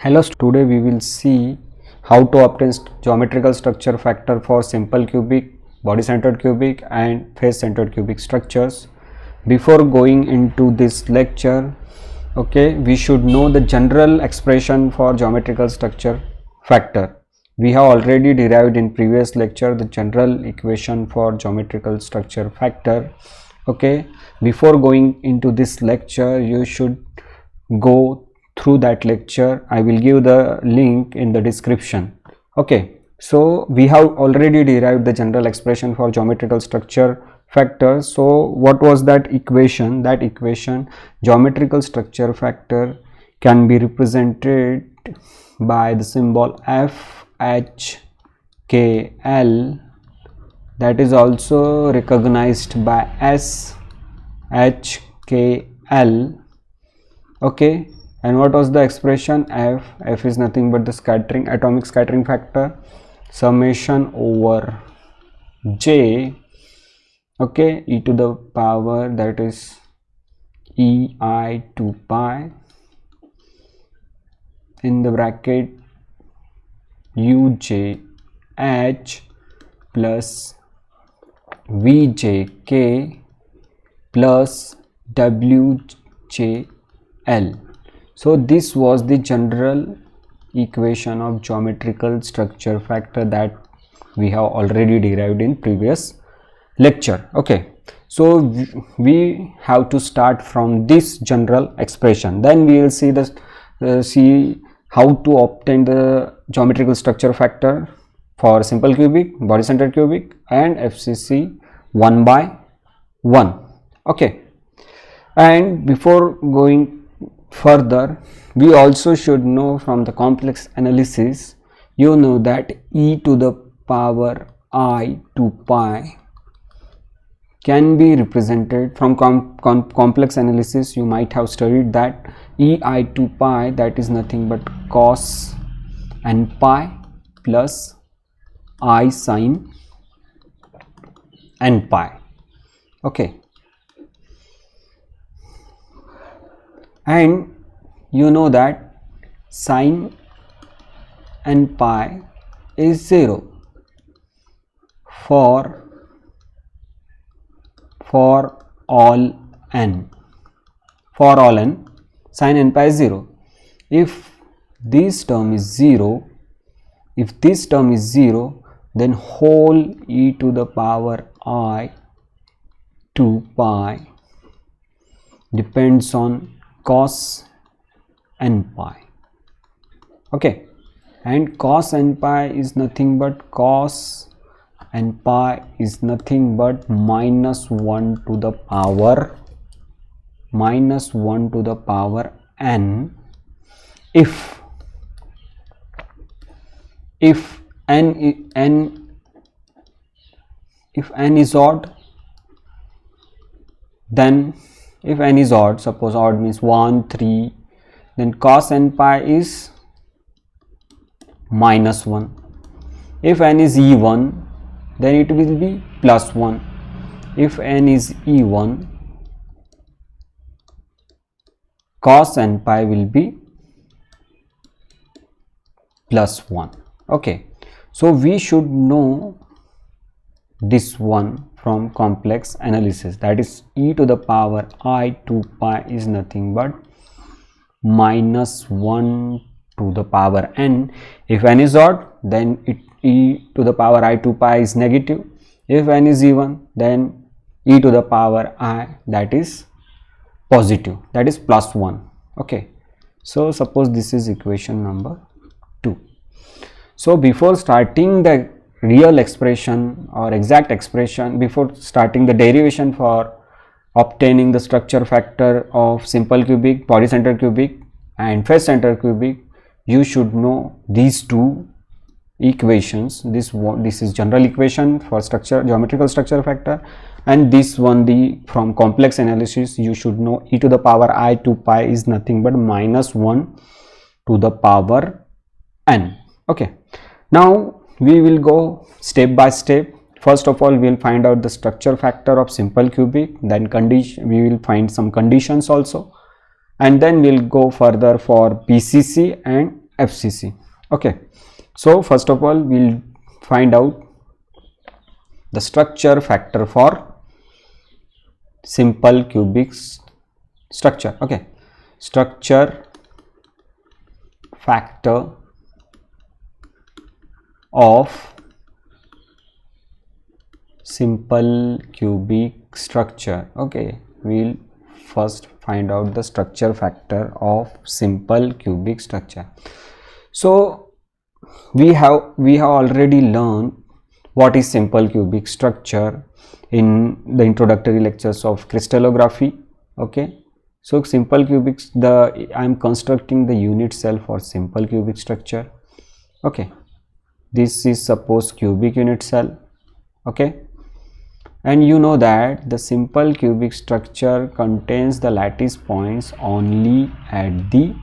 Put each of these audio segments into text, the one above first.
Hello, today we will see how to obtain geometrical structure factor for simple cubic, body centered cubic and face centered cubic structures. Before going into this lecture, we should know the general expression for geometrical structure factor. We have already derived in previous lecture the general equation for geometrical structure factor. Before going into this lecture, you should go through that lecture. I will give the link in the description. So we have already derived the general expression for geometrical structure factor. So what was that equation? That equation, geometrical structure factor can be represented by the symbol FHKL, that is also recognized by SHKL. And what was the expression? F is nothing but the scattering, atomic scattering factor, summation over J, e to the power, that is EI 2 pi in the bracket UJH plus VJK plus WJL. So this was the general equation of geometrical structure factor that we have already derived in previous lecture. So we have to start from this general expression, then we will see see how to obtain the geometrical structure factor for simple cubic, body centered cubic and FCC one by one. And before going further, we also should know from the complex analysis, you know that e to the power I 2 pi can be represented from complex analysis. You might have studied that EI 2 pi, that is nothing but cos n pi plus I sin n pi. And you know that sin n pi is 0 for all n. For all n, sin n pi is 0. If this term is 0, then whole e to the power I 2 pi depends on cos n pi. And cos n pi is nothing but minus 1 to the power n if n is odd. Then if n is odd, suppose odd means 1, 3, then cos n pi is minus 1. If n is even, then it will be plus 1. If n is even, cos n pi will be plus 1. So we should know this one from complex analysis, that is e to the power I 2 pi is nothing but minus 1 to the power n. If n is odd, then e to the power I 2 pi is negative. If n is even, then e to the power I, that is positive, that is plus 1. So suppose this is equation number 2. So before starting the real expression or exact expression, before starting the derivation for obtaining the structure factor of simple cubic, body centered cubic and face centered cubic, you should know these two equations. This is general equation for geometrical structure factor, and this one, from complex analysis, you should know e to the power I 2 pi is nothing but minus 1 to the power n. Now we will go step by step. First of all, we will find out the structure factor of simple cubic, then we will find some conditions also, and then we'll go further for BCC and FCC. Okay, so first of all we'll find out the structure factor for simple cubic structure. Okay, structure factor of simple cubic structure. Okay, we'll first find out the structure factor of simple cubic structure. So we have already learned what is simple cubic structure in the introductory lectures of crystallography. Okay, so simple cubic, I am constructing the unit cell for simple cubic structure. Okay, this is suppose cubic unit cell. Okay, and you know that the simple cubic structure contains the lattice points only at the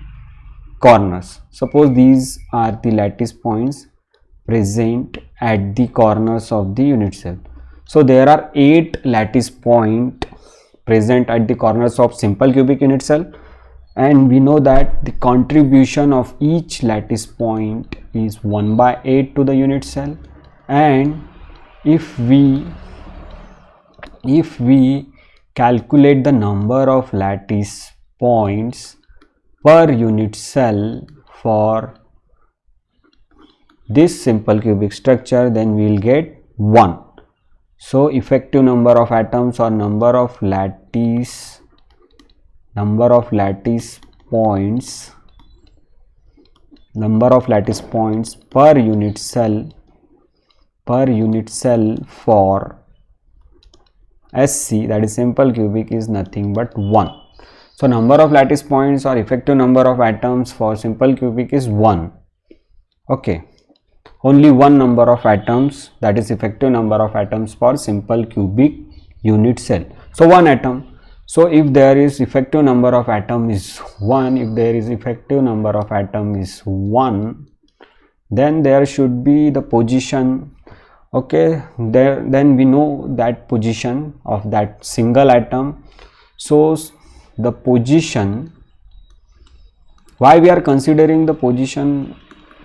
corners. Suppose these are the lattice points present at the corners of the unit cell. So there are 8 lattice points present at the corners of simple cubic unit cell, and we know that the contribution of each lattice point is 1/8 to the unit cell. And if we calculate the number of lattice points per unit cell for this simple cubic structure, then we will get 1. So effective number of atoms or number of lattice points per unit cell for SC, that is simple cubic, is nothing but 1. So number of lattice points or effective number of atoms for simple cubic is 1. Okay, only one number of atoms, that is effective number of atoms for simple cubic unit cell. So 1 atom. So if there is effective number of atom is 1, then there should be the position. Okay, then we know that position of that single atom. So the position, why we are considering the position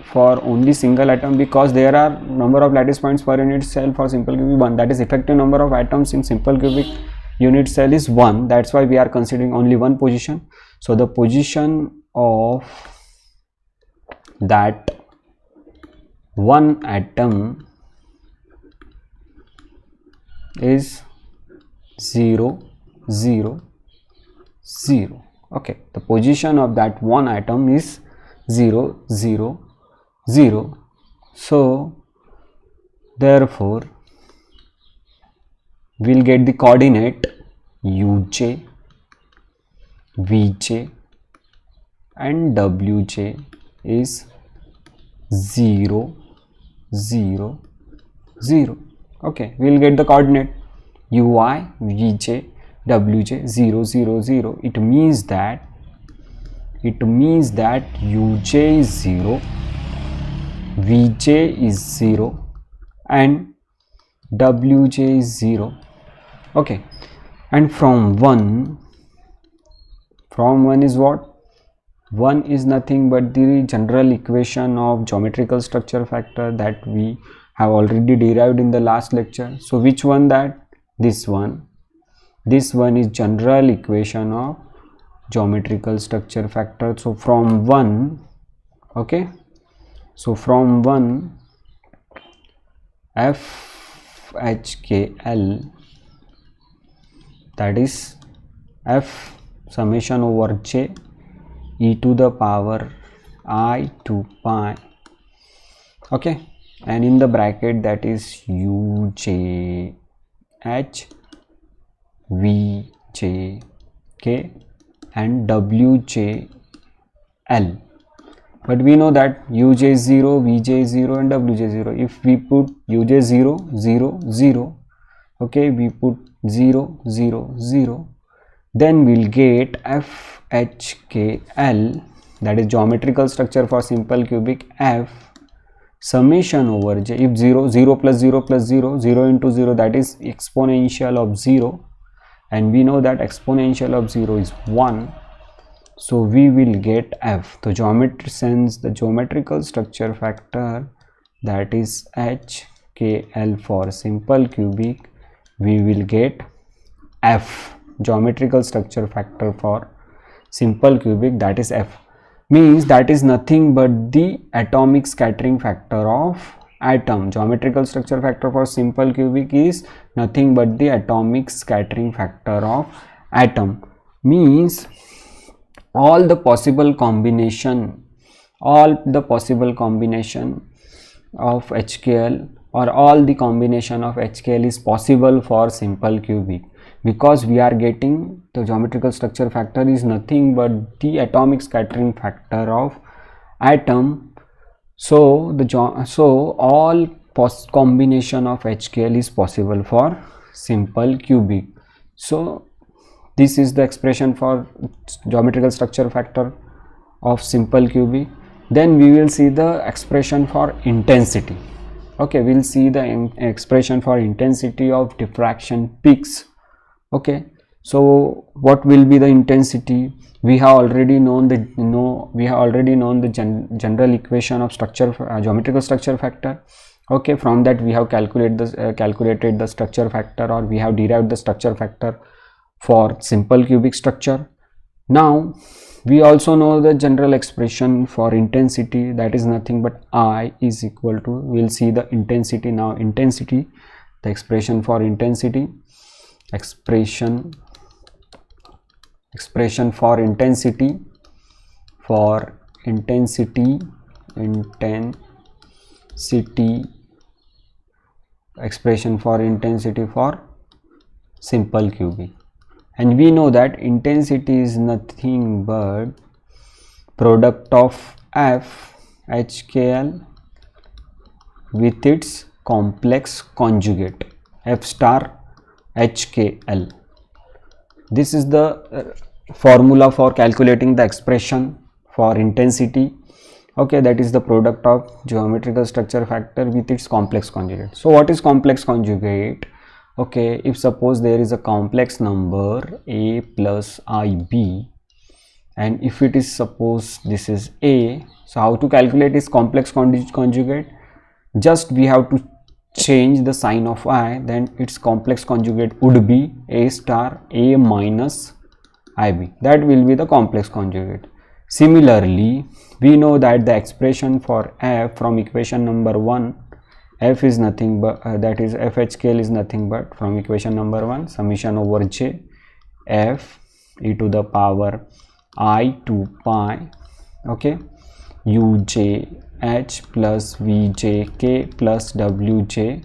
for only single atom? Because there are number of lattice points per unit cell for simple cubic 1, that is effective number of atoms in simple cubic unit cell is 1. That's why we are considering only one position. So the position of that one atom is 0, 0, 0. Okay, the position of that one atom is 0, 0, 0. So therefore we'll get the coordinate uj, vj and wj is 0, 0, 0. Okay, we'll get the coordinate ui, vj, wj 0, 0, 0. It means that uj is 0, vj is 0 and wj is 0. Okay, and from 1 is what? 1 is nothing but the general equation of geometrical structure factor that we have already derived in the last lecture. So which one that? This one. This one is general equation of geometrical structure factor. So from 1, okay, so from 1 FHKL, that is F summation over J e to the power I 2 pi, okay, and in the bracket that is UJ H VJ K and WJ L. But we know that uj is 0, vj is 0 and wj is 0. If we put uj 0, 0, 0, okay, we put 0, 0, 0, then we'll get FHKL, that is geometrical structure for simple cubic, F summation over j. If 0, 0 plus 0 plus 0, 0 into 0, that is exponential of 0, and we know that exponential of 0 is 1. So we will get f. The geometry sense the geometrical structure factor, that is HKL for simple cubic, we will get f. Geometrical structure factor for simple cubic, that is f, means that is nothing but the atomic scattering factor of atom. Geometrical structure factor for simple cubic is nothing but the atomic scattering factor of atom, means all the possible combination of HKL, or all the combination of HKL is possible for simple cubic, because we are getting the geometrical structure factor is nothing but the atomic scattering factor of atom. So all combination of HKL is possible for simple cubic. So this is the expression for geometrical structure factor of simple cubic. Then we will see the expression for intensity. Okay, we will see the expression for intensity of diffraction peaks. Okay, so what will be the intensity? We have already known the general equation of geometrical structure factor. Okay, from that we have calculated the structure factor, or we have derived the structure factor for simple cubic structure. Now we also know the general expression for intensity, that is nothing but I is equal to, we will see the intensity now. Intensity, the expression for intensity, expression for intensity expression for intensity for simple cubic. And we know that intensity is nothing but product of f HKL with its complex conjugate f star HKL. This is the formula for calculating the expression for intensity. Okay, that is the product of geometrical structure factor with its complex conjugate. So what is complex conjugate? Okay, if suppose there is a complex number a plus ib, and if it is suppose this is a, so how to calculate its complex conjugate? Just we have to change the sign of I, then its complex conjugate would be a star a minus ib. That will be the complex conjugate. Similarly, we know that the expression for f from equation number 1, f is nothing but that is f HKL is nothing but from equation number 1 summation over j f e to the power I 2 pi, okay, uj h plus vj k plus wj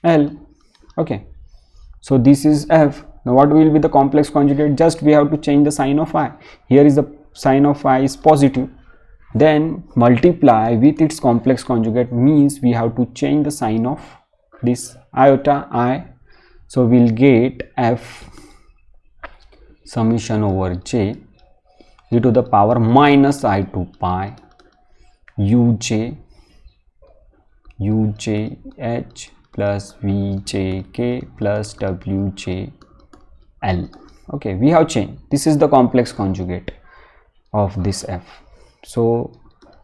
l. Okay, so this is f. Now what will be the complex conjugate? Just we have to change the sign of I. Here is the sign of I is positive, then multiply with its complex conjugate, means we have to change the sign of this iota I. So we'll get f summation over j e to the power minus I 2 pi uj h plus vj k plus wj l. Okay, we have changed. This is the complex conjugate of this f. So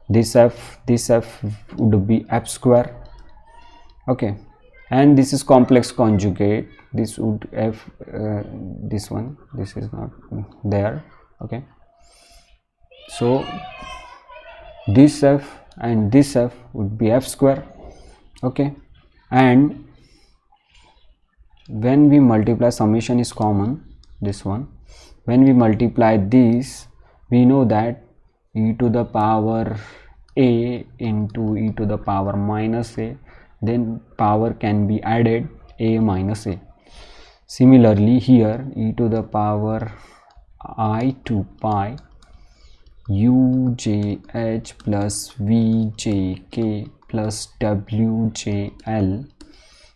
this f would be f square. Okay, and this is complex conjugate, this would f this one, this is not there. Okay, so this f and this f would be f square. Okay, and when we multiply, summation is common, this one, when we multiply this, we know that e to the power a into e to the power minus a, then power can be added a minus a. Similarly here e to the power I 2 pi ujh plus vjk plus wjl.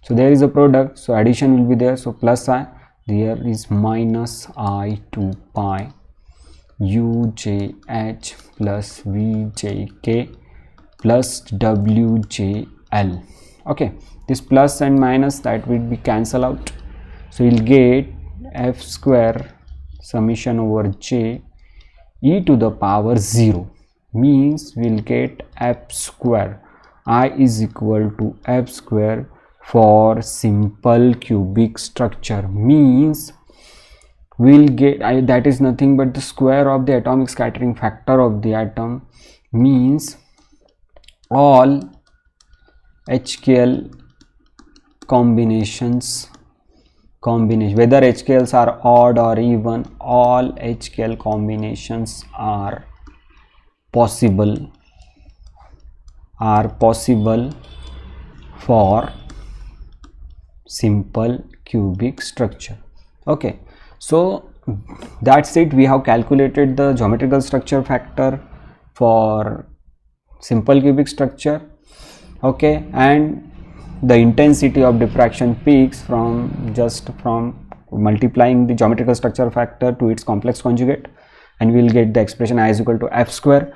So there is a product, so addition will be there, so plus I, there is minus I 2 pi ujh plus vjk plus wjl. Okay, this plus and minus that will be cancel out, so you'll get f square summation over j e to the power 0, means we'll get f square. I is equal to f square for simple cubic structure, means we'll get that is nothing but the square of the atomic scattering factor of the atom, means all HKL combinations, whether HKLs are odd or even, all HKL combinations are possible for simple cubic structure. Okay, so that's it. We have calculated the geometrical structure factor for simple cubic structure. Okay, and the intensity of diffraction peaks from multiplying the geometrical structure factor to its complex conjugate, and we will get the expression I is equal to f square.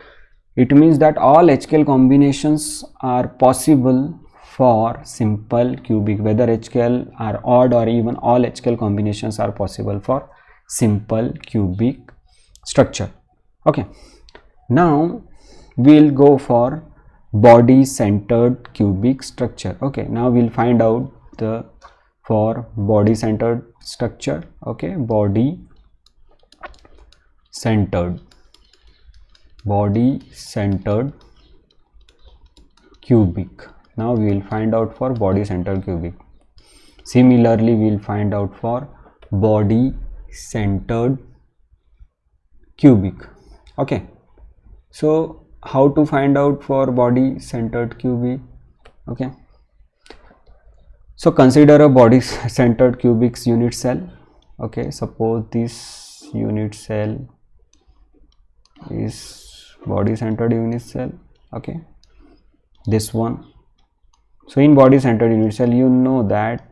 It means that all HKL combinations are possible for simple cubic, whether HKL are odd or even, all HKL combinations are possible for simple cubic structure. Okay, now we'll go for body centered cubic structure. Okay, now we'll find out the for body centered structure. Okay, body centered cubic. Now we will find out for body centered cubic. Similarly, we will find out for body centered cubic. Okay, so how to find out for body centered cubic? Okay, so consider a body centered cubic's unit cell. Okay, suppose this unit cell is body centered unit cell. Okay, this one. So in body centered unit cell, you know that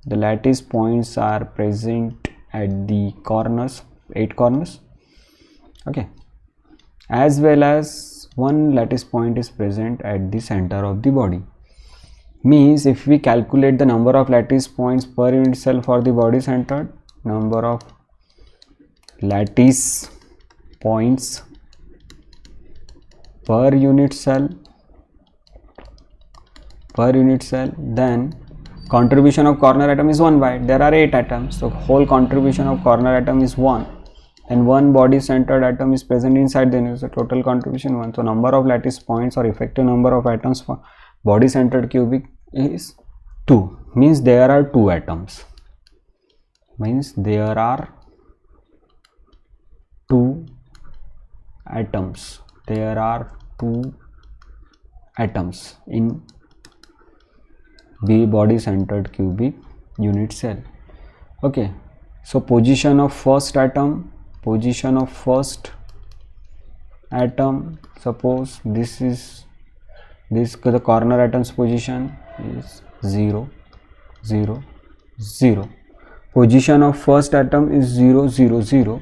the lattice points are present at the corners, 8 corners. Okay, as well as one lattice point is present at the center of the body. Means if we calculate the number of lattice points per unit cell for the body centered, number of lattice points per unit cell, then contribution of corner atom is 1 by, there are 8 atoms, so whole contribution of corner atom is 1, and one body centered atom is present inside, then is the total contribution 1. So number of lattice points or effective number of atoms for body centered cubic is 2, means there are 2 atoms, means there are 2 atoms, there are 2 atoms in the body centered cubic unit cell. Okay, so position of first atom, suppose this is the corner atom's position is 0 0 0, position of first atom is 0 0 0.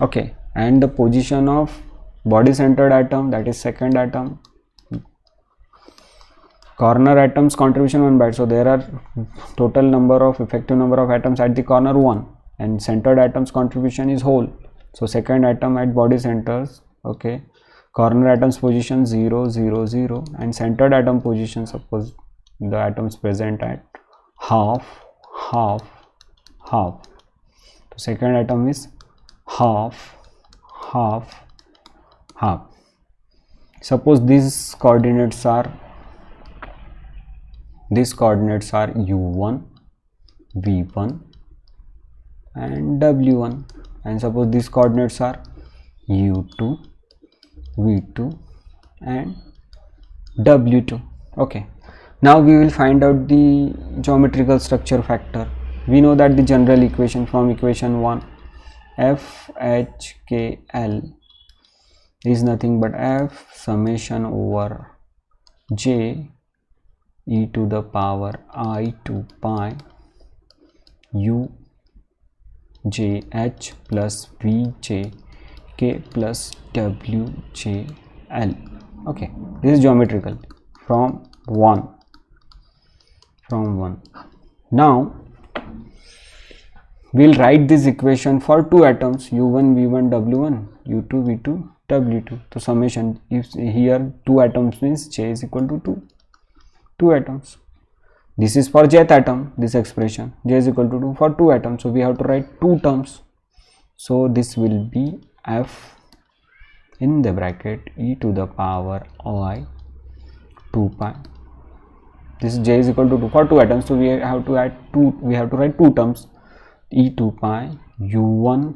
Okay, and the position of body centered atom, that is second atom, corner atoms contribution 1 by, so there are total number of effective number of atoms at the corner 1, and centered atoms contribution is whole, so second atom at body centers. Okay, corner atoms position 0 0 0, and centered atom position, suppose the atoms present at half. So second atom is half. Suppose these coordinates are u1, v1 and w1, and suppose these coordinates are u2, v2 and w2. Okay, now we will find out the geometrical structure factor. We know that the general equation from equation 1, FHKL is nothing but f summation over j e to the power I to pi u j h plus v j k plus w j l. Okay, this is geometrical from 1. Now we'll write this equation for two atoms, u1 v1 w1, u2 v2 w2. So summation, if here two atoms means j is equal to 2 atoms. This is for jth atom, this expression j is equal to 2 for 2 atoms, so we have to write two terms. So this will be f in the bracket e to the power I 2 pi. This j is equal to 2 for 2 atoms, so we have to write two terms, e 2 pi u1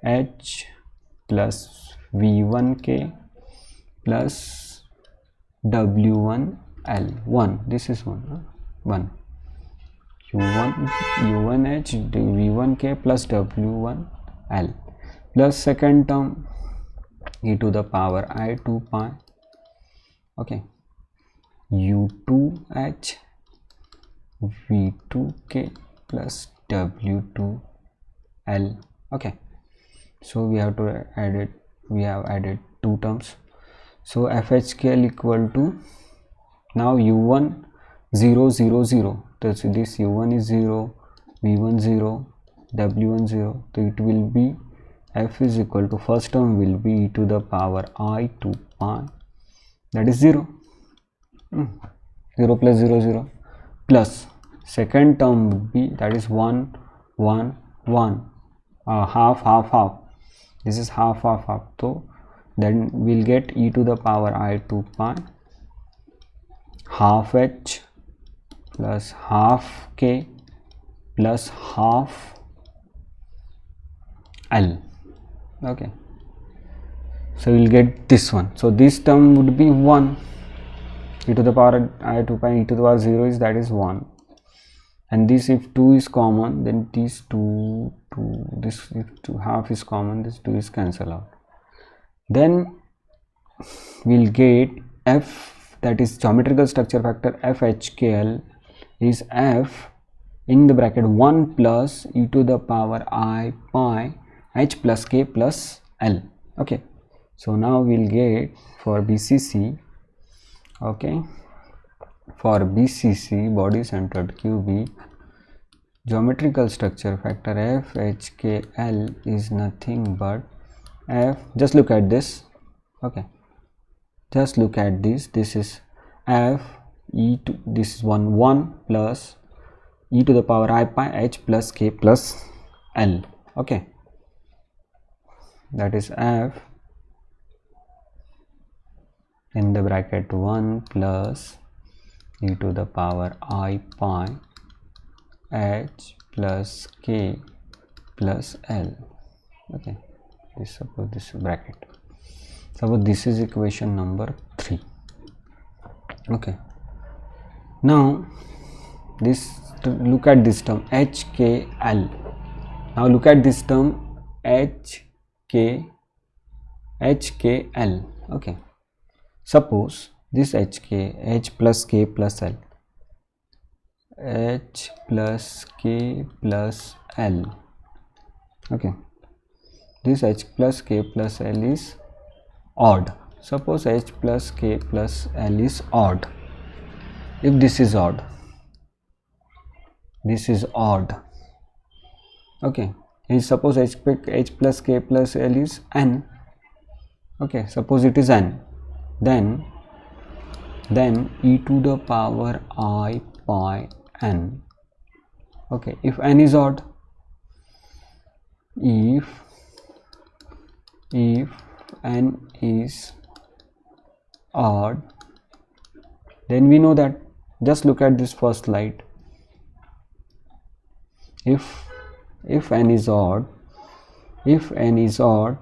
h plus v1 k plus w1 l. 1, this is 1 u1 h v1 k plus w1 l plus second term e to the power I 2 pi, okay, u2 h v2 k plus w2 l. Okay, so we have to add it, we have added two terms. So fhkl equal to, now u1 0 0 0, so this u1 is 0, v1 0, w1 0, so it will be f is equal to, first term will be e to the power I 2 pi, that is 0, 0 plus 0 0, plus second term would be, that is 1 1 1, half half half, this is half half half, so then we'll get e to the power I 2 pi half h plus half k plus half l. Okay, so we'll get this one. So this term would be 1, e to the power I 2 pi, e to the power 0 is, that is 1, and this, if 2 is common, then these 2 this, if 2 half is common, this 2 is cancelled out. Then we'll get f, that is geometrical structure factor fhkl is f in the bracket 1 plus e to the power I pi h plus k plus l. Okay, so now we'll get for BCC, okay, for BCC body centered QB, geometrical structure factor fhkl is nothing but f, just look at this, okay, just look at this, this is f e to, this is 1 plus e to the power I pi h plus k plus l. Okay, that is f in the bracket 1 plus e to the power I pi h plus k plus l. Okay, this, suppose this bracket, suppose this is equation number 3. Okay, now this, look at this term hkl, now look at this term hkl. Okay, suppose this h plus k plus l, h plus k plus l, okay, this h plus k plus l is odd, suppose h plus k plus l is odd, if this is odd, this is odd, okay, and suppose h plus k plus l is n, okay, suppose it is n, then e to the power I pi n, okay, if n is odd, if n is odd, then we know that, just look at this first slide, if n is odd,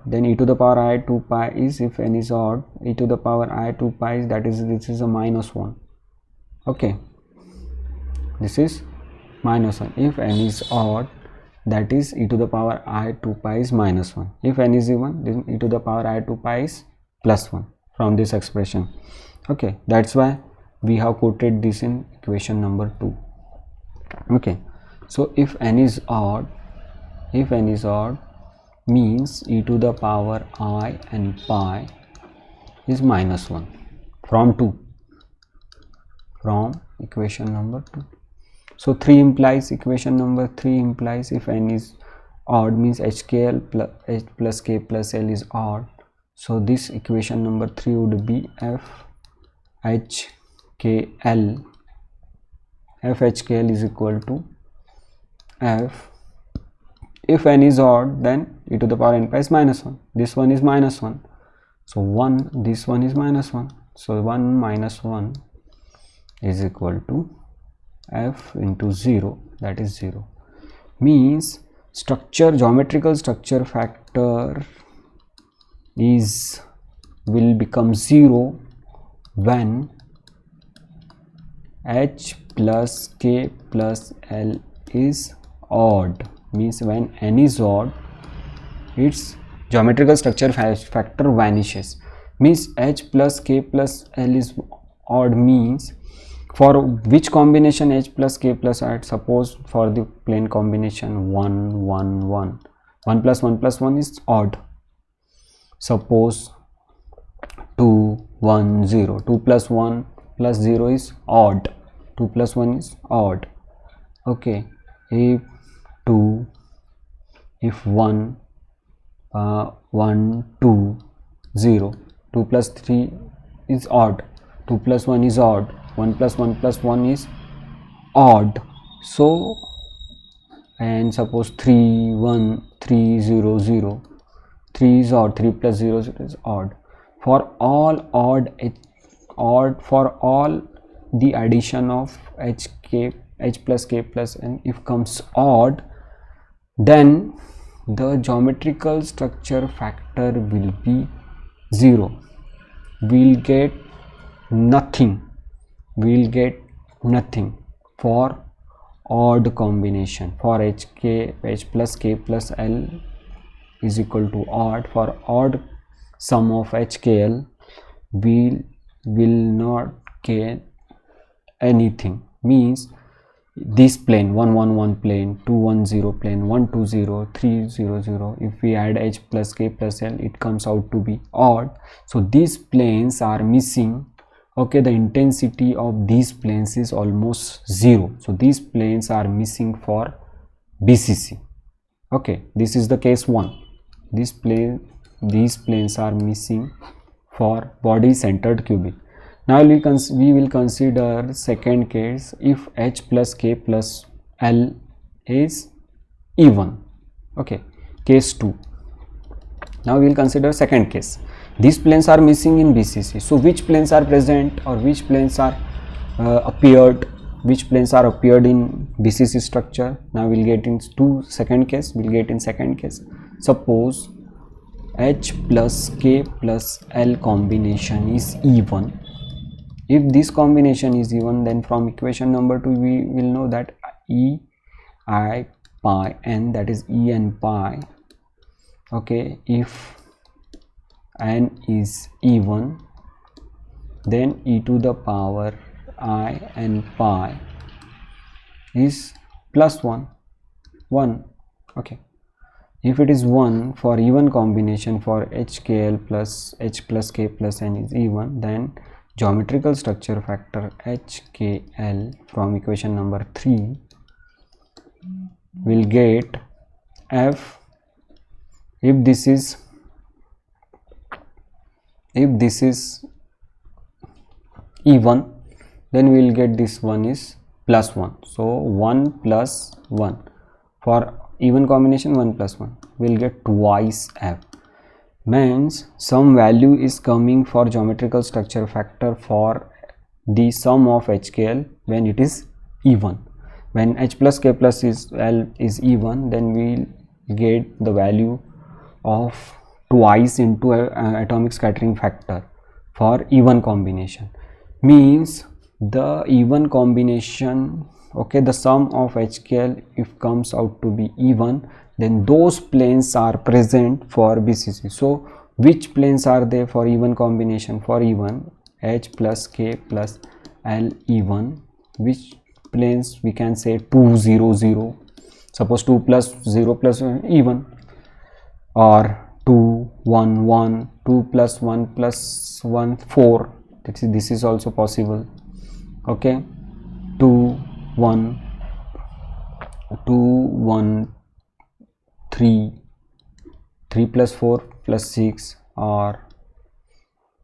then e to the power I 2 pi is, if n is odd, e to the power I 2 pi is, that is, this is a minus 1, okay, this is minus 1, if n is odd, that is e to the power I 2 pi is minus 1, if n is even, then e to the power I 2 pi is plus 1 from this expression. Okay, that's why we have quoted this in equation number 2. Okay, so if n is odd, means e to the power I and pi is minus 1 from 2, from equation number 2. So 3 implies, equation number 3 implies if n is odd means HKL plus H plus K plus L is odd. So this equation number 3 would be FHKL. FHKL is equal to F. If n is odd, then e to the power n pi is minus 1. This one is minus 1. So 1, this one is minus 1. So 1 minus 1 is equal to F into 0, that is 0. Means geometrical structure factor will become 0 when H plus K plus L is odd. Means when n is odd, its geometrical structure factor vanishes. Means H plus K plus L is odd means for which combination H plus K plus L? Suppose for the plane combination 1 1 1, 1 plus 1 plus 1 is odd. Suppose 2 1 0, 2 plus 1 plus 0 is odd, 2 plus 1 is odd. Okay, if 2, if 1 1 2 0, 2 plus 3 is odd, 2 plus 1 is odd, 1 plus 1 plus 1 is odd. So and suppose 3 1 3 0 0, 3 is odd, 3 plus 0 is odd. For all for all the addition of H plus K plus N, if comes odd, then the geometrical structure factor will be 0. We'll get nothing. We'll get nothing for odd combination. For H plus K plus L is equal to odd. For odd sum of HKL, we will not get anything. Means this plane 1 1 1 plane, 2 1 0 plane, 1 2 0, 3 0 0, if we add H plus K plus L, it comes out to be odd. So these planes are missing. Okay, the intensity of these planes is almost 0. So these planes are missing for BCC. Okay, this is the case 1. These planes are missing for body centered cubic. Now we will consider second case if H plus K plus L is even. Okay, case 2. Now we will consider second case. These planes are missing in BCC. So which planes are present or which planes are appeared in BCC structure? Now we'll get into second case. We'll get in second case. Suppose H plus K plus L combination is even. If this combination is even, then from equation number 2 we will know that E I pi n, that is E n pi. Okay, if n is even, then e to the power I n pi is plus 1. Okay, if it is 1 for even combination, for HKL plus H plus K plus N is even, then geometrical structure factor HKL from equation number 3 will get F. If this is even, then we will get this one is plus 1. So 1 plus 1 for even combination, 1 plus 1 will get twice F. Means some value is coming for geometrical structure factor for the sum of HKL when it is even. When H plus K plus L is even, then we will get the value of twice into atomic scattering factor for even combination. Means the even combination, okay, the sum of HKL if comes out to be even, then those planes are present for BCC. So which planes are there for even combination? For even H plus K plus L even, which planes we can say 2 0 0, suppose 2 plus 0 plus even, or 2 1 1, 2 plus 1 plus 1 4, this is also possible. Okay, 2 1 2 1 3 3 plus 4 plus 6, or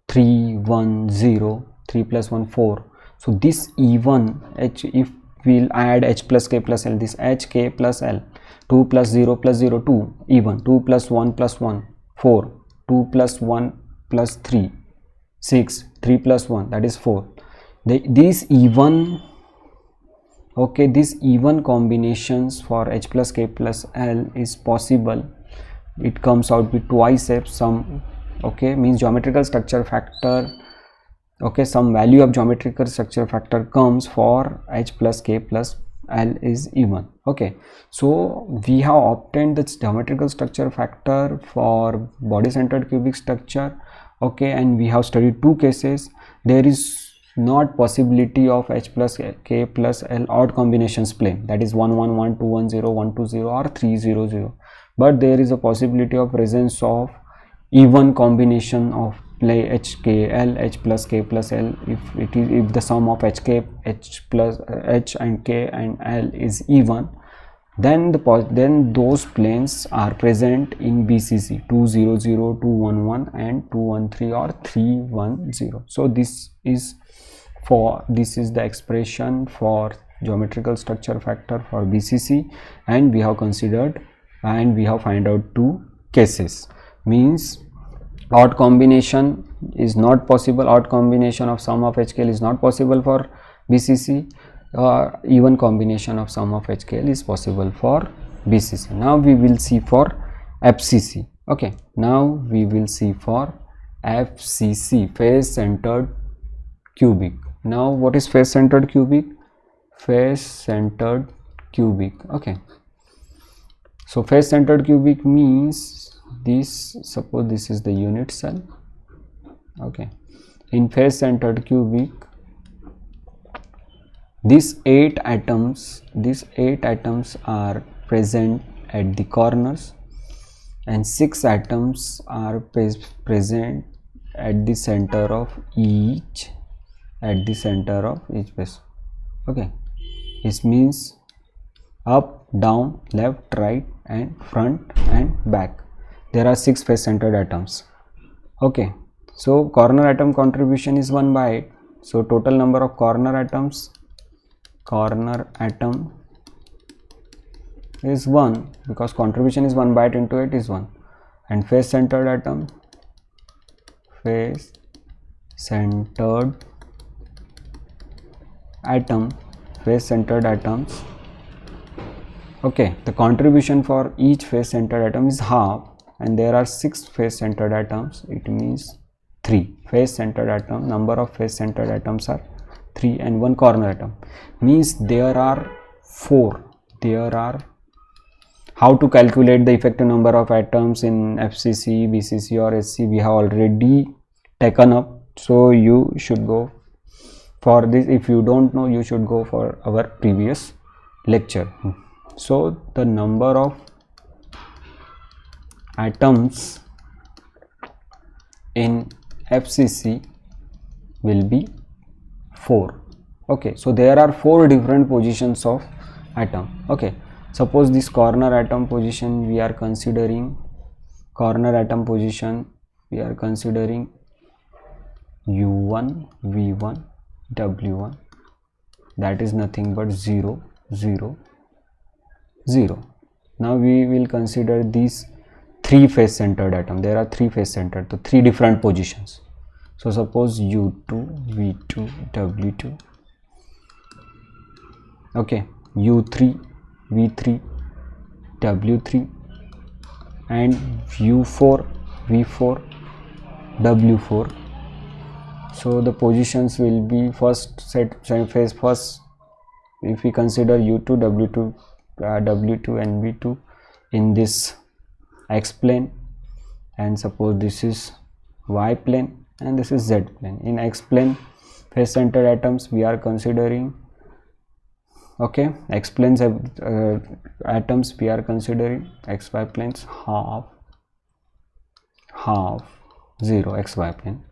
3 1 0 3 plus 1 4. So this even h, if we'll add h plus k plus l, this h k plus l, 2 plus 0 plus 0 2, even 2 plus 1 plus 1 4, 2 plus 1 plus 3 6, 3 plus 1, that is 4. These even, okay, these even combinations for h plus k plus l is possible. It comes out with twice f sum, okay, means geometrical structure factor, okay, some value of geometrical structure factor comes for h plus k plus l is even. Okay, so we have obtained the geometrical structure factor for body centered cubic structure, okay, and we have studied two cases. There is not possibility of h plus k plus l odd combinations plane, that is 1 1 1 2 1 0 1 2 0 or 3 0 0, but there is a possibility of presence of even combination of play h k l, h plus k plus l, if the sum of h k, h plus h and k and l is even, then those planes are present in BCC 2 0 0 2 1 1 and 2 1 3 or 3 1 0. So this is the expression for geometrical structure factor for BCC, and we have considered and we have find out two cases. Means odd combination is not possible, odd combination of sum of HKL is not possible for BCC, even combination of sum of HKL is possible for BCC. Now we will see for FCC. Okay, now we will see for FCC, face centered cubic. Now what is face centered cubic? Face centered cubic. Okay, so face centered cubic means this, suppose this is the unit cell. Okay, in face centered cubic, these 8 atoms are present at the corners and 6 atoms are present at the center of each face. Okay, this means up, down, left, right and front and back. There are 6 face centered atoms. Okay, so corner atom contribution is 1 by 8. So total number of corner atom is 1, because contribution is 1 by 8 into 8 is 1. And face centered atoms, okay, the contribution for each face centered atom is half, and there are 6 face centered atoms, it means 3 face centered atom, number of face centered atoms are 3, and 1 corner atom, means there are 4. How to calculate the effective number of atoms in FCC, BCC or SC we have already taken up, so you should go for this. If you don't know, you should go for our previous lecture. So the number of atoms in FCC will be 4. Okay, so there are 4 different positions of atom. Okay, suppose this corner atom position we are considering, U1, V1, W1, that is nothing but 0 0 0. Now we will consider these 3 face centered atom. There are 3 face centered, so 3 different positions. So suppose U2, V2, W2. Okay, U3, V3, W3 and U4, V4, W4. So the positions will be first if we consider U2, W2 and V2 in this X plane, and suppose this is Y plane and this is Z plane. In X plane face centered atoms we are considering, okay, X planes atoms we are considering, XY planes half 0 XY plane,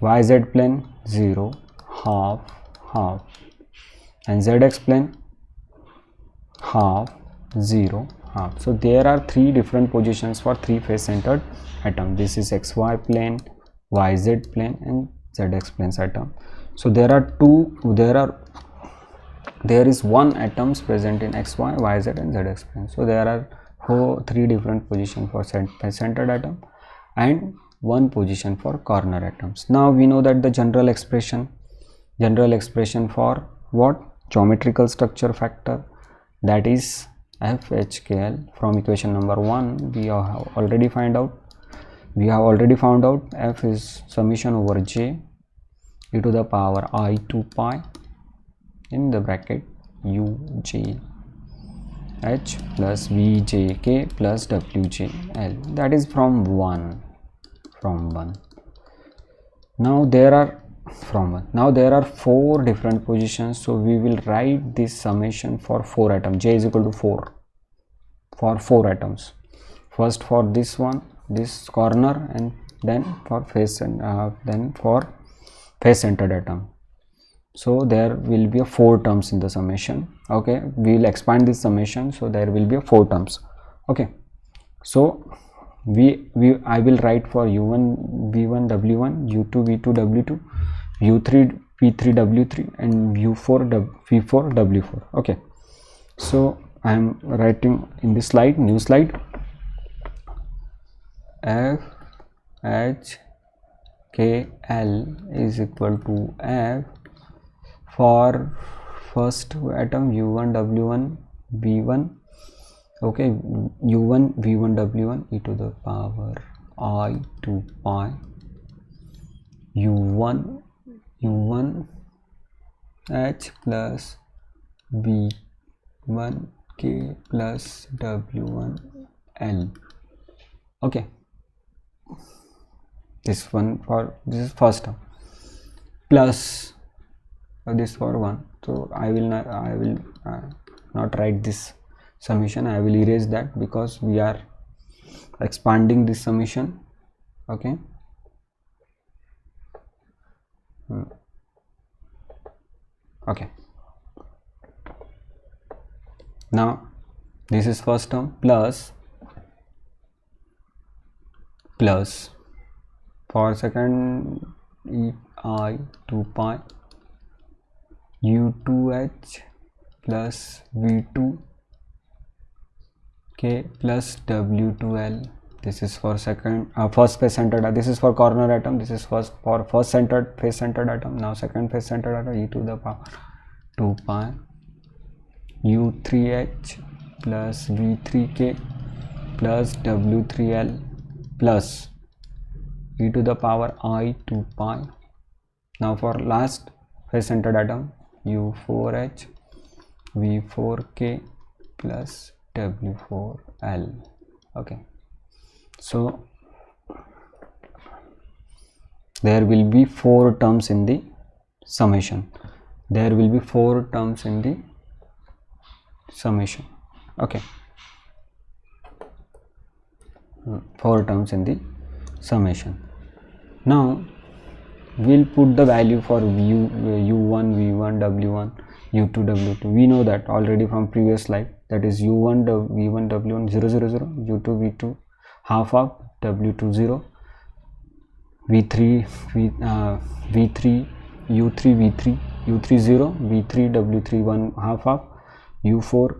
YZ plane 0 half, and ZX plane half, 0, half. So there are three different positions for three face centered atom. This is xy plane, yz plane, and zx plane atom. So there is one atoms present in xy, yz, and zx plane. So there are three different positions for face centered atom and one position for corner atoms. Now we know that the general expression for what? Geometrical structure factor, that is FHKL. From equation number 1 we have already found out F is summation over J e to the power I 2 pi in the bracket UJ H plus VJK plus WJL, that is from 1. Now there are four different positions, so we will write this summation for 4 atoms. J is equal to 4 for 4 atoms. First for this one, this corner, and then for face centered atom. So there will be 4 terms in the summation. Okay, we will expand this summation, so there will be 4 terms. Okay, so I will write for u1 v1 w1, u2 v2 w2, u3 v3 w3, and u4 v4 w4. Okay, so I am writing in this slide, new slide, F H K L is equal to F for first atom u1 w1 v1. Okay, u1 v1 w1 e to the power I 2 pi u1 h plus v1 k plus w1 l. Okay, this is first term plus this for 1. So I will not write this summation. I will erase that because we are expanding this summation. Okay, okay, now this is first term plus for second e I 2 pi u2h plus v2 k plus w2l. This is for first face centered. This is for corner atom. This is first face centered atom. Now second face centered atom, e to the power 2 pi u3h plus v3k plus w3l plus e to the power I 2 pi. Now for last face centered atom, u4h v4k plus w4l. Okay, so there will be 4 terms in the summation. Okay, 4 terms in the summation. Now we'll put the value for u1 v1 w1 u2 w2. We know that already from previous slide, that is u1 v1 w1 0 0 0, u2 v2 half of, w2 0, v3 u3 v3 u3 0, v3 w3 1 half of, u4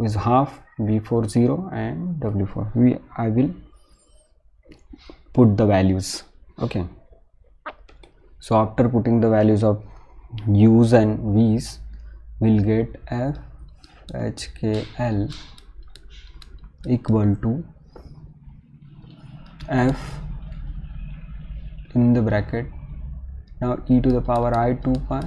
is half, v4 0, and w4 I will put the values. Okay, so after putting the values of u's and v's, we'll get F HKL equal to F in the bracket, now e to the power I 2 pi,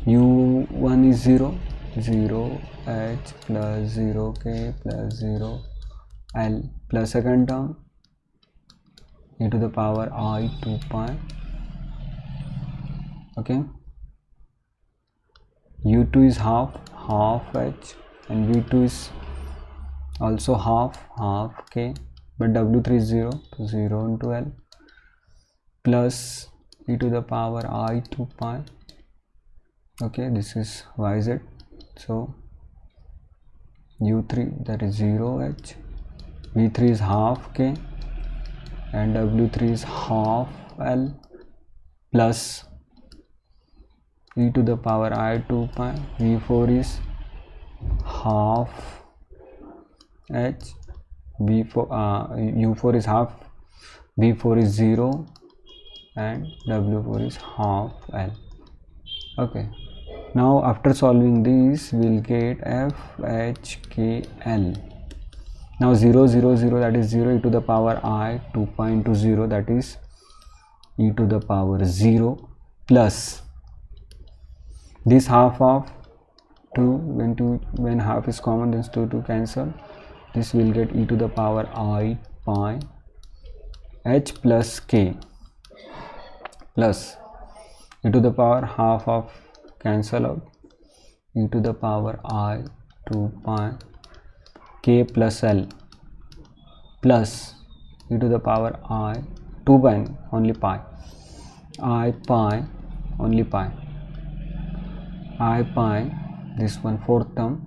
u1 is 0 0 h plus 0 k plus 0 l plus second term e to the power I 2 pi. Okay, u2 is half h, and v2 is also half k, but w3 is 0, so 0 into l plus e to the power I 2 pi. Okay, this is yz, so u3 that is 0h, v3 is half k, and w3 is half l plus e to the power I 2 pi, v4 is half h, u4 is half, v4 is 0, and w4 is half l. Okay, now after solving this we'll get fhkl. Now 0 0 0 that is 0 e to the power I 2 pi into 0 that is e to the power 0 plus this half of 2, when half is common then 2 cancel, this will get e to the power I pi h plus k plus e to the power half of cancel out e to the power I 2 pi k plus l plus e to the power I 2 pi only pi I pi only pi I pi, this one fourth term,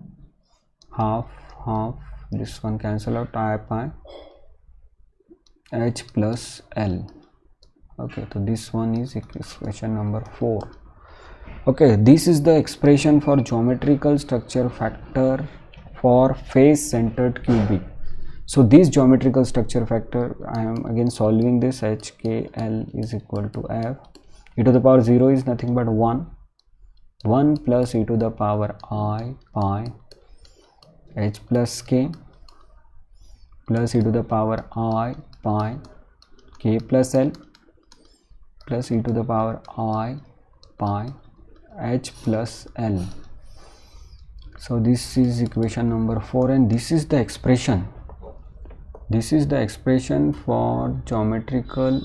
half this one cancel out, I pi h plus l. Okay, so this one is expression number 4. Okay, this is the expression for geometrical structure factor for face centered cubic. So this geometrical structure factor, I am again solving this. HKL is equal to f. E to the power 0 is nothing but 1 plus e to the power I pi h plus k plus e to the power I pi k plus l plus e to the power I pi h plus l. So this is equation number 4, and this is the expression. This is the expression for geometrical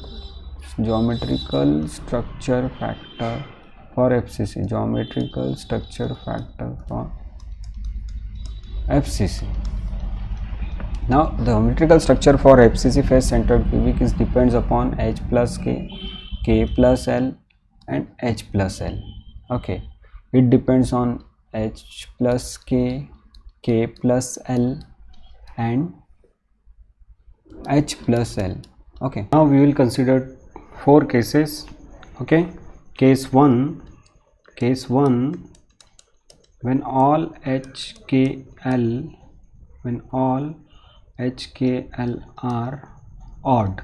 structure factor for FCC. Geometrical structure factor for FCC. Now the geometrical structure for FCC face centered cubic is depends upon h plus k, k plus l, and h plus l. Okay, it depends on h plus k, k plus l, and h plus l. Okay, now we will consider 4 cases. Okay, case 1, when all HKL are odd.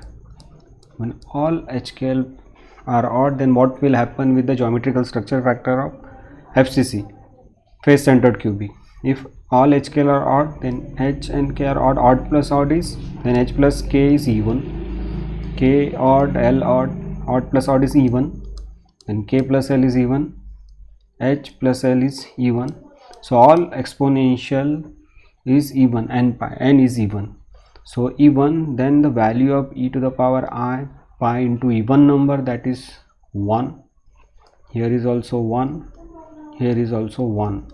When all HKL are odd, then what will happen with the geometrical structure factor of FCC, face centered cubic? If all HKL are odd, then H and K are odd. Odd plus odd is, then H plus K is even, K odd, L odd, odd plus odd is even, then K plus L is even, H plus L is even. So all exponential is even, n is even. So even, then the value of e to the power I pi into even number, that is 1. Here is also 1. Here is also 1.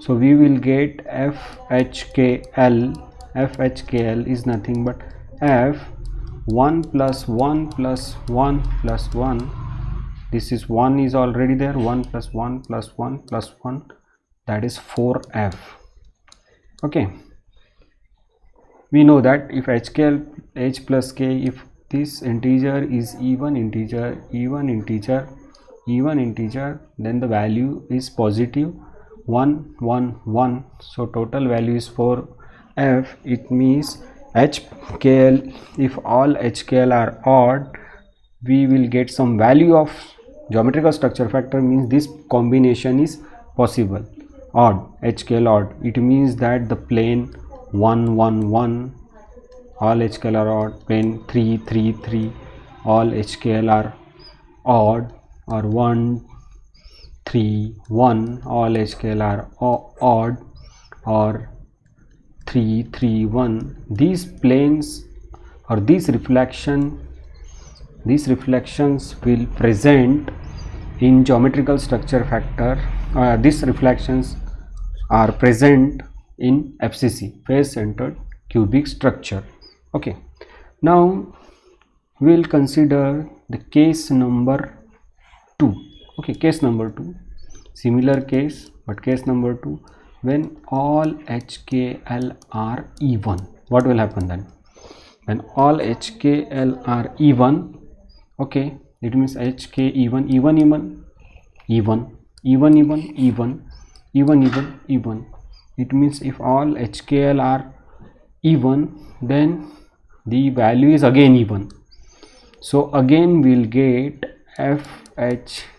So we will get FHKL. FHKL is nothing but F 1 plus 1 plus 1 plus 1. This is 1 is already there. 1 plus 1 plus 1 plus 1, that is 4F. Okay, we know that if HKL, H plus K, if this integer is even integer, then the value is positive 1 1 1. So total value is 4F. It means HKL, if all HKL are odd, we will get some value of geometrical structure factor, means this combination is possible. Odd, HKL odd, it means that the plane 1 1 1, all HKL are odd. Plane 3 3 3, all HKL are odd. Or 1 3 1, all HKL are odd. Or 3 3 1. These planes or these reflections will present in geometrical structure factor. These reflections are present in FCC, face centered cubic structure. Okay, now we will consider the case number 2. Okay, case number 2, similar case, but case number 2, when all HKL are even. What will happen then? When all HKL are even, okay, it means HK even, even. It means if all HKL are even, then the value is again even. So again we'll get FHKL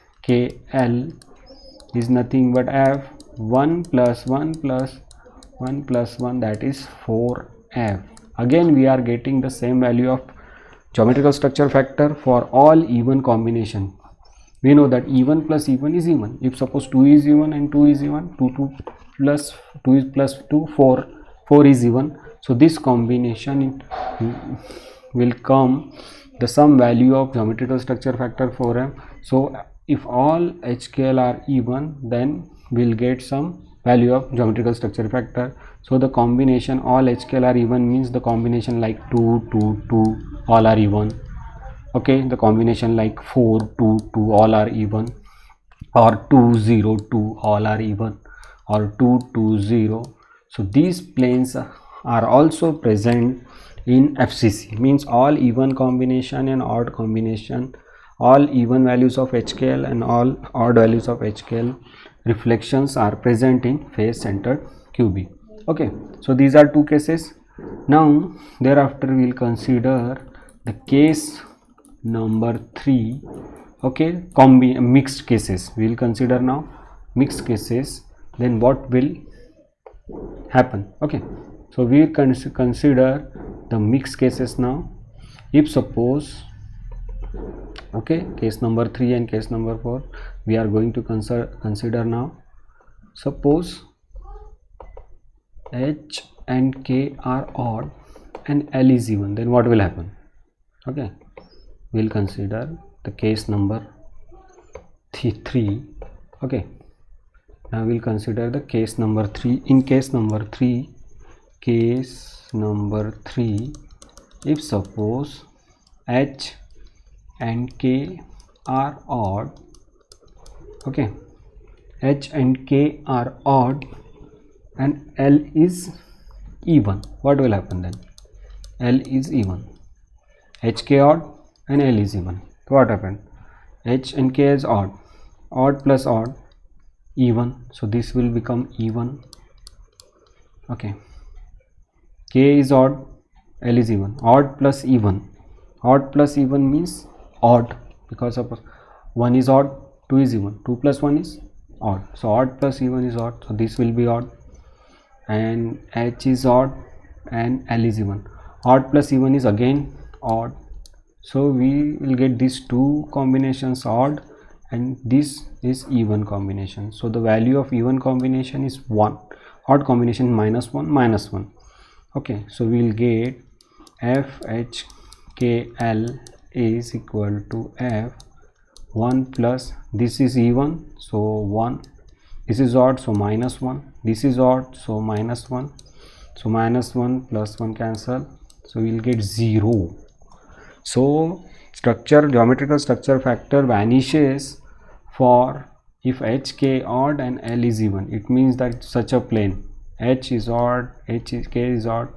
is nothing but F1 plus 1 plus 1 plus 1, that is 4F. Again we are getting the same value of geometrical structure factor for all even combination. We know that even plus even is even. If suppose 2 is even and 2 is even, 2 plus 2 is plus 2, 4 is even. So this combination will come the sum value of geometrical structure factor 4M. So if all HKL are even, then we'll get some value of geometrical structure factor. So the combination all HKL are even means the combination like 2 2 2 all are even. Okay, the combination like 4 2 2 all are even, or 2 0 2 all are even, or 2 2 0. So these planes are also present in FCC, means all even combination and odd combination, all even values of HKL and all odd values of HKL reflections are present in face centered cubic. Okay, so these are two cases. Now thereafter we will consider the case number 3. Okay, mixed cases. We will consider now mixed cases. Then what will happen? Okay, so we will consider the mixed cases now. If suppose, okay, case number 3 and case number 4 we are going to consider now. Suppose H and K are odd and L is even, then what will happen? Okay, we will consider the case number 3. Okay, now we will consider the case number 3. In case number 3, if suppose H and K are odd, okay, H and K are odd and L is even, what will happen then? L is even, HK odd and L is even. So what happened? H and K is odd, odd plus odd, even, so this will become even. Okay, K is odd, L is even, odd plus even. Odd plus even means odd, because suppose 1 is odd, 2 is even, 2 plus 1 is odd, so odd plus even is odd, so this will be odd. And H is odd and L is even, odd plus even is again odd, so we will get these two combinations odd and this is even combination. So the value of even combination is 1, odd combination minus 1. Okay, so we will get FHKL is equal to F1 plus, this is even, so 1, this is odd, so minus 1, this is odd, so minus 1, so minus 1 plus 1 cancel, so we will get 0. So geometrical structure factor vanishes for if HK odd and L is even. It means that such a plane H is odd, K is odd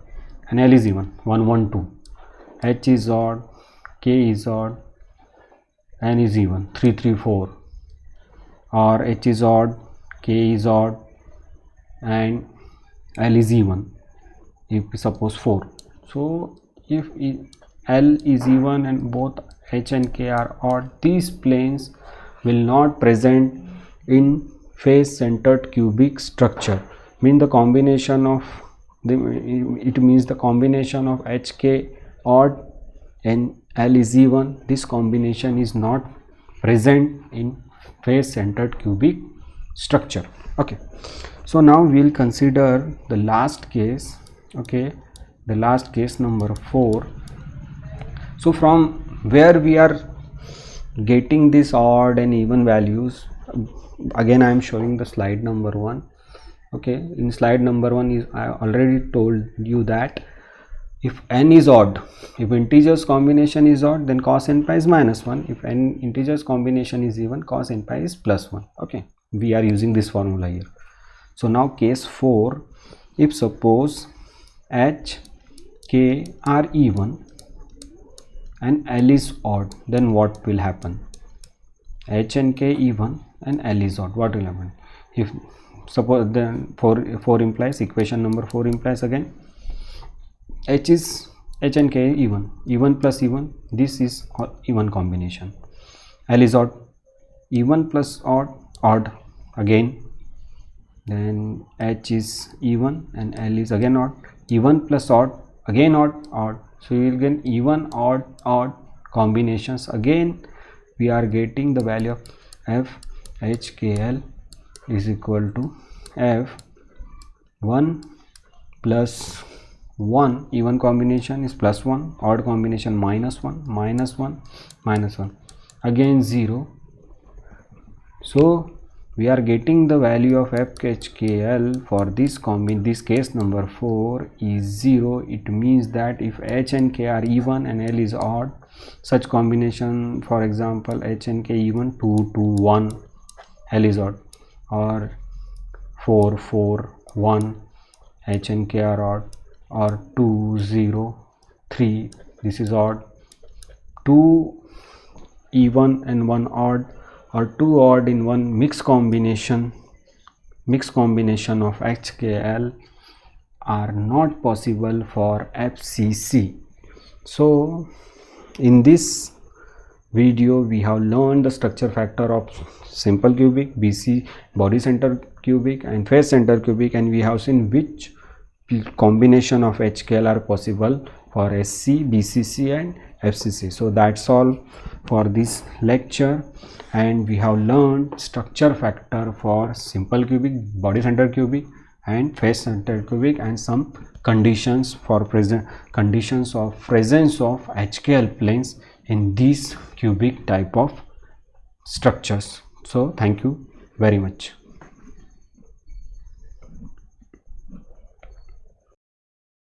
and L is even, 1 1 2. H is odd, K is odd, N is even, 3 3 4. Or H is odd, K is odd and L is even, if suppose 4. So if L is even and both H and K are odd, these planes will not present in face centered cubic structure. Mean the combination of it means the combination of HK odd and L is even, this combination is not present in face centered cubic structure. Okay, so now we will consider the last case. Okay, the last case number 4. So from where we are getting this odd and even values, again I am showing the slide number 1. Okay, in slide number 1 is, I already told you that if n is odd, if integers combination is odd, then cos n pi is minus 1. If n integers combination is even, cos n pi is plus 1. Okay, we are using this formula here. So now case 4, if suppose H, K are even and L is odd, then what will happen? H and K even and L is odd, what will happen? If suppose, then 4 implies, equation number 4 implies again H and K even plus even, this is even combination. L is odd, even plus odd again, then H is even and L is again odd, even plus odd, again odd. So you will get even, odd combinations. Again we are getting the value of F H K L is equal to F 1 plus 1, even combination is plus 1, odd combination minus 1, minus 1, minus 1, again 0. So we are getting the value of FHKL for this case number 4 is 0. It means that if H and K are even and L is odd, such combination, for example H and K even 2 2 1, L is odd, or 4 4 1, H and K are odd, or 2 0 3, this is odd, 2 even and 1 odd, or 2 odd in one mixed combination of HKL are not possible for FCC. So in this video we have learned the structure factor of simple cubic, BC body center cubic and face center cubic, and we have seen which combination of HKL are possible for SC, BCC and FCC. So that's all for this lecture, and we have learned structure factor for simple cubic, body center cubic and face center cubic, and some conditions for conditions of presence of HKL planes in these cubic type of structures. So thank you very much.